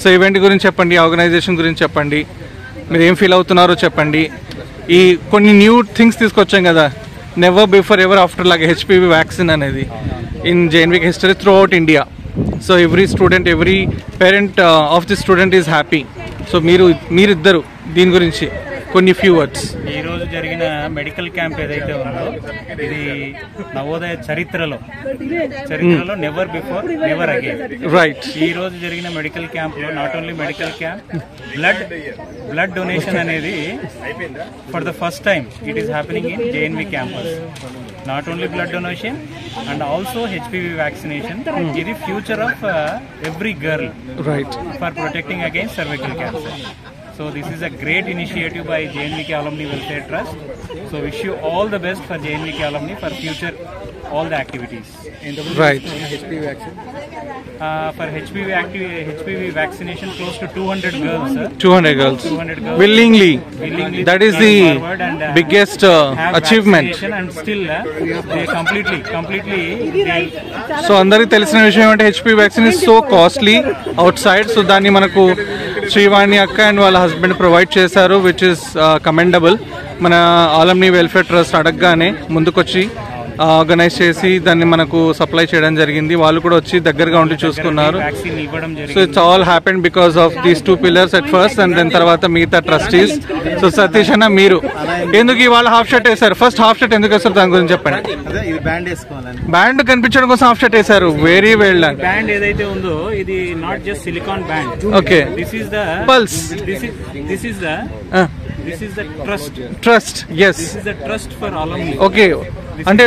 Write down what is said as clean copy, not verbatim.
So event గురించి చెప్పండి, organisation గురించి చెప్పండి, మీరు ఏం ఫీల్ అవుతున్నారో చెప్పండి. ఈ కొన్ని న్యూ థింగ్స్ తీసుకొచ్చాం కదా, నెవర్ బిఫోర్ ఎవర్ ఆఫ్టర్ లాగా హెచ్పివి వ్యాక్సిన్ అనేది ఇన్ జేఎన్వికే history throughout India. So every student, every parent of the student is happy. So మీరిద్దరు దీని గురించి కొన్ని ఫ్యూ వర్డ్స్. ఈ రోజు జరిగిన మెడికల్ క్యాంప్ ఏదైతే ఉందో ఇది నవోదయ చరిత్రలో never before never again. Right. ఈ రోజు జరిగిన మెడికల్ క్యాంప్ లో not only medical camp, blood donation అనేది for the first time it is happening in JNV campus. Not only blood donation and also HPV vaccination. ఇది future of every girl, right, for protecting against cervical cancer. So this is a great initiative by JNVK Alumni Welfare Trust. So wish you all the best for JNVK alumni for future all the activities. Right. HPV vaccine. For HPV vaccination close to 200 girls, sir. 200 girls. Willingly. That is the biggest achievement. And still they completely. So అందరికి తెలిసిన విషయం ఏంటంటే HPV vaccine is so costly outside. So దాన్ని మనకు శ్రీవాణి అక్క and వాళ్ళ husband provide చేశారు, which is commendable. మన ఆలమ్ని వెల్ఫేర్ ట్రస్ట్ అడగగానే ముందుకొచ్చి ఆర్గనైజ్ చేసి దాన్ని మనకు సప్లై చేయడం జరిగింది. వాళ్ళు కూడా వచ్చి దగ్గరగా ఉండి చూసుకున్నారు. So it's all happened because of these two pillars at first and then తర్వాత మిగతా ట్రస్టీస్. సో సతీష్ అన్న, మీరు ఎందుకు ఇవాళ హాఫ్ షర్ట్ వేశారు? ఫస్ట్ హాఫ్ షర్ట్ ఎందుకు వేస్తారు దాని గురించి చెప్పండి. బ్యాండ్ కనిపించడం కోసం హాఫ్ షర్ట్ వేశారు. Very well done. బ్యాండ్ ఏదైతే ఉందో ఇది not just silicon band. Okay, this is the pulse. This is the trust. Yes. This is the trust for alumni. Okay. అంటే